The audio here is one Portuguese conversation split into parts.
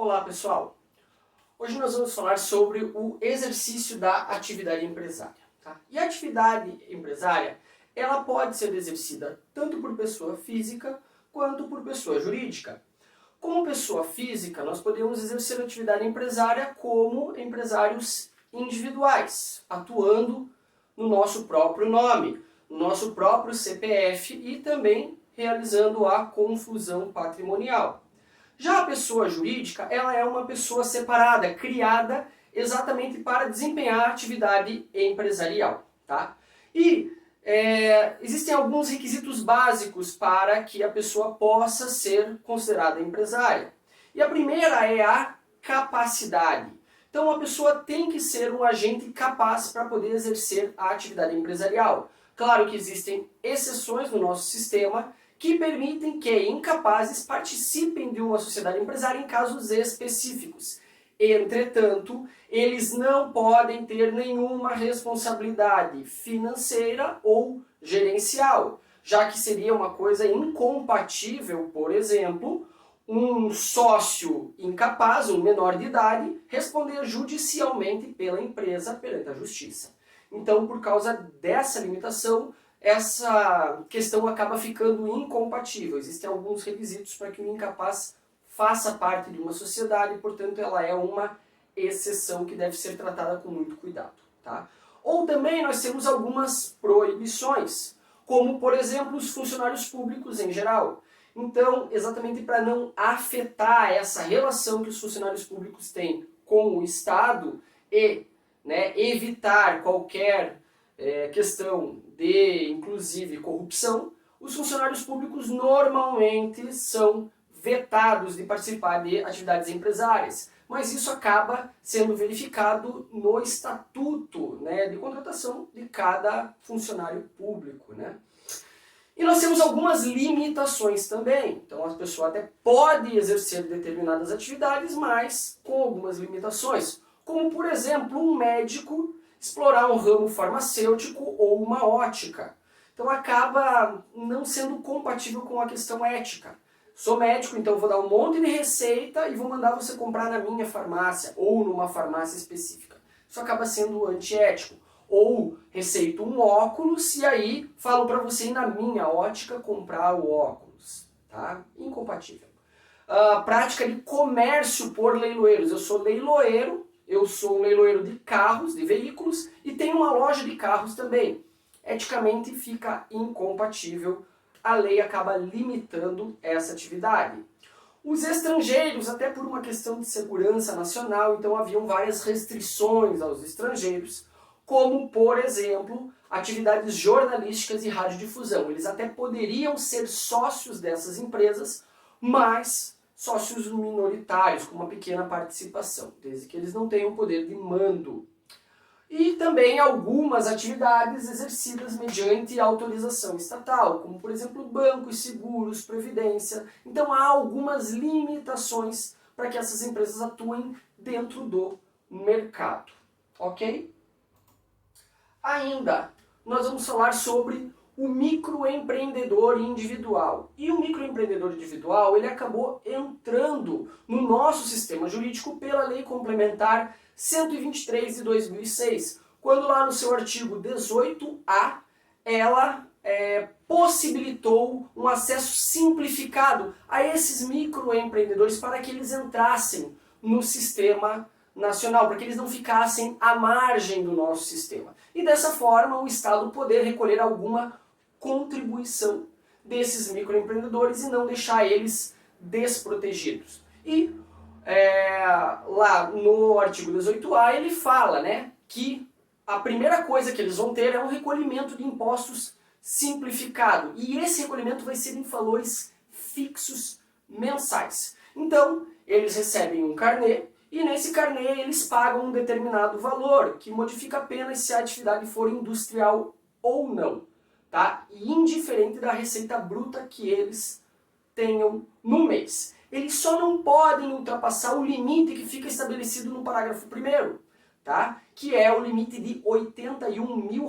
Olá pessoal, hoje nós vamos falar sobre o exercício da atividade empresária. Tá? E a atividade empresária, ela pode ser exercida tanto por pessoa física quanto por pessoa jurídica. Como pessoa física, nós podemos exercer a atividade empresária como empresários individuais, atuando no nosso próprio nome, no nosso próprio CPF e também realizando a confusão patrimonial. Já a pessoa jurídica, ela é uma pessoa separada, criada exatamente para desempenhar a atividade empresarial. Tá? E existem alguns requisitos básicos para que a pessoa possa ser considerada empresária. E a primeira é a capacidade. Então a pessoa tem que ser um agente capaz para poder exercer a atividade empresarial. Claro que existem exceções no nosso sistema que permitem que incapazes participem de uma sociedade empresária em casos específicos. Entretanto, eles não podem ter nenhuma responsabilidade financeira ou gerencial, já que seria uma coisa incompatível, por exemplo, um sócio incapaz, um menor de idade, responder judicialmente pela empresa perante a justiça. Então, por causa dessa limitação, essa questão acaba ficando incompatível. Existem alguns requisitos para que o incapaz faça parte de uma sociedade, portanto ela é uma exceção que deve ser tratada com muito cuidado. Tá? Ou também nós temos algumas proibições, como por exemplo os funcionários públicos em geral. Então, exatamente para não afetar essa relação que os funcionários públicos têm com o Estado e evitar qualquer questão de, inclusive, corrupção, os funcionários públicos normalmente são vetados de participar de atividades empresárias. Mas isso acaba sendo verificado no estatuto de contratação de cada funcionário público. E nós temos algumas limitações também. Então a pessoa até pode exercer determinadas atividades, mas com algumas limitações. Como, por exemplo, um médico explorar um ramo farmacêutico ou uma ótica. Então acaba não sendo compatível com a questão ética. Sou médico, então vou dar um monte de receita e vou mandar você comprar na minha farmácia ou numa farmácia específica. Isso acaba sendo antiético. Ou receito um óculos e aí falo para você ir na minha ótica comprar o óculos. Tá? Incompatível. Prática de comércio por leiloeiros. Eu sou leiloeiro. Eu sou um leiloeiro de carros, de veículos, e tenho uma loja de carros também. Eticamente fica incompatível, a lei acaba limitando essa atividade. Os estrangeiros, até por uma questão de segurança nacional, então haviam várias restrições aos estrangeiros, como, por exemplo, atividades jornalísticas e radiodifusão. Eles até poderiam ser sócios dessas empresas, mas sócios minoritários, com uma pequena participação, desde que eles não tenham poder de mando. E também algumas atividades exercidas mediante autorização estatal, como por exemplo bancos, seguros, previdência. Então há algumas limitações para que essas empresas atuem dentro do mercado. Ok? Ainda, nós vamos falar sobre o microempreendedor individual. E o microempreendedor individual, ele acabou entrando no nosso sistema jurídico pela Lei Complementar 123 de 2006, quando lá no seu artigo 18A, ela possibilitou um acesso simplificado a esses microempreendedores para que eles entrassem no sistema nacional, para que eles não ficassem à margem do nosso sistema. E dessa forma o Estado poder recolher alguma contribuição desses microempreendedores e não deixar eles desprotegidos. E lá no artigo 18A ele fala que a primeira coisa que eles vão ter é um recolhimento de impostos simplificado. E esse recolhimento vai ser em valores fixos mensais. Então, eles recebem um carnê e nesse carnê eles pagam um determinado valor, que modifica apenas se a atividade for industrial ou não. Tá? E indiferente da receita bruta que eles tenham no mês. Eles só não podem ultrapassar o limite que fica estabelecido no parágrafo 1º, tá? Que é o limite de R$81 mil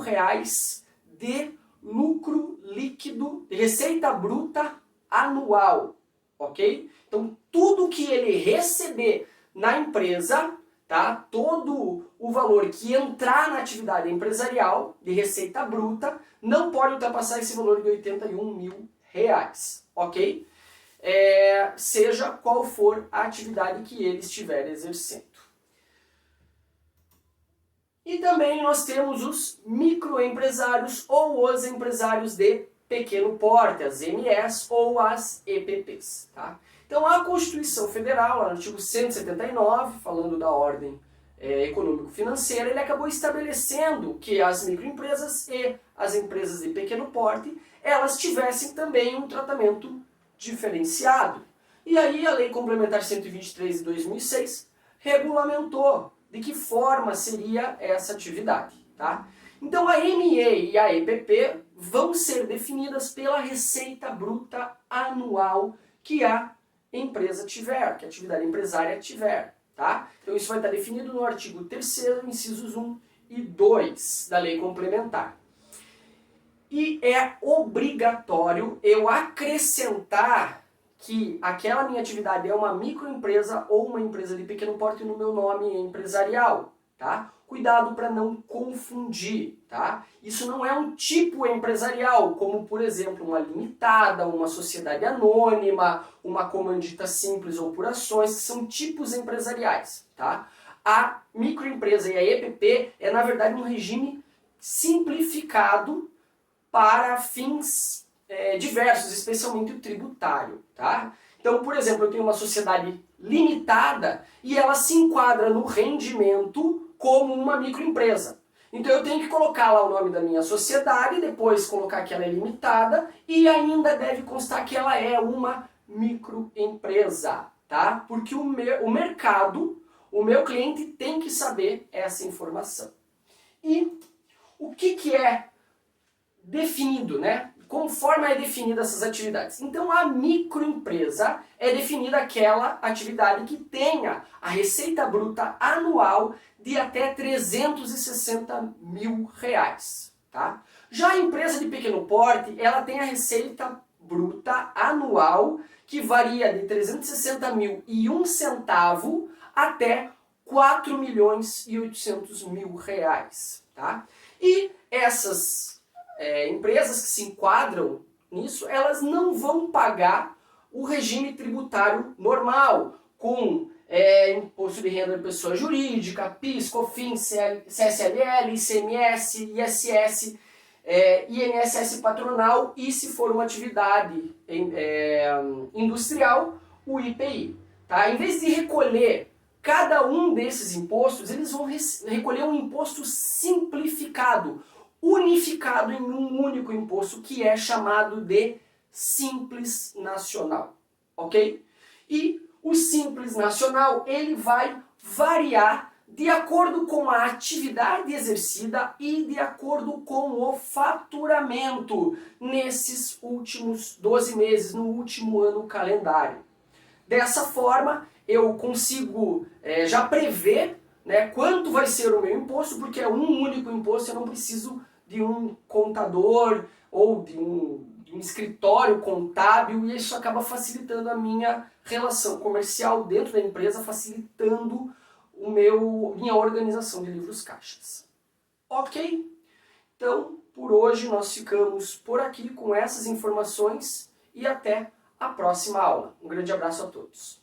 de lucro líquido, de receita bruta anual. ok? Então, tudo que ele receber na empresa, tá? Todo o valor que entrar na atividade empresarial de receita bruta não pode ultrapassar esse valor de R$81.000, ok? Seja qual for a atividade que ele estiver exercendo. E também nós temos os microempresários ou os empresários de pequeno porte, as MEs ou as EPPs. Tá? Então a Constituição Federal, no artigo 179, falando da ordem econômico-financeira, ele acabou estabelecendo que as microempresas e as empresas de pequeno porte, elas tivessem também um tratamento diferenciado. E aí a Lei Complementar 123 de 2006 regulamentou de que forma seria essa atividade. Tá? Então a ME e a EPP vão ser definidas pela receita bruta anual que a empresa tiver, que a atividade empresária tiver. Tá? Então isso vai estar definido no artigo 3º, incisos 1 e 2 da Lei Complementar. E é obrigatório eu acrescentar que aquela minha atividade é uma microempresa ou uma empresa de pequeno porte no meu nome empresarial, tá? Cuidado para não confundir, tá? Isso não é um tipo empresarial, como por exemplo uma limitada, uma sociedade anônima, uma comandita simples ou por ações, que são tipos empresariais, tá? A microempresa e a EPP é na verdade um regime simplificado para fins diversos, especialmente o tributário. Tá? Então, por exemplo, eu tenho uma sociedade limitada e ela se enquadra no rendimento como uma microempresa. Então eu tenho que colocar lá o nome da minha sociedade, depois colocar que ela é limitada e ainda deve constar que ela é uma microempresa. Tá? Porque o mercado, o meu cliente tem que saber essa informação. E o que é definido, né? Conforme é definida essas atividades. Então a microempresa é definida aquela atividade que tenha a receita bruta anual de até R$360.000. Tá? Já a empresa de pequeno porte, ela tem a receita bruta anual que varia de R$360.001 até R$4.800.000. Tá? E essas empresas que se enquadram nisso, elas não vão pagar o regime tributário normal, com imposto de renda de pessoa jurídica, PIS, COFINS, CSLL, ICMS, ISS, INSS patronal e, se for uma atividade industrial, o IPI. Tá? Em vez de recolher cada um desses impostos, eles vão recolher um imposto simplificado, unificado em um único imposto que é chamado de Simples Nacional, ok? E o Simples Nacional ele vai variar de acordo com a atividade exercida e de acordo com o faturamento nesses últimos 12 meses, no último ano calendário. Dessa forma, eu consigo já prever, né, quanto vai ser o meu imposto, porque é um único imposto, eu não preciso de um contador ou de um escritório contábil, e isso acaba facilitando a minha relação comercial dentro da empresa, facilitando minha organização de livros caixas. Ok? Então, por hoje nós ficamos por aqui com essas informações e até a próxima aula. Um grande abraço a todos.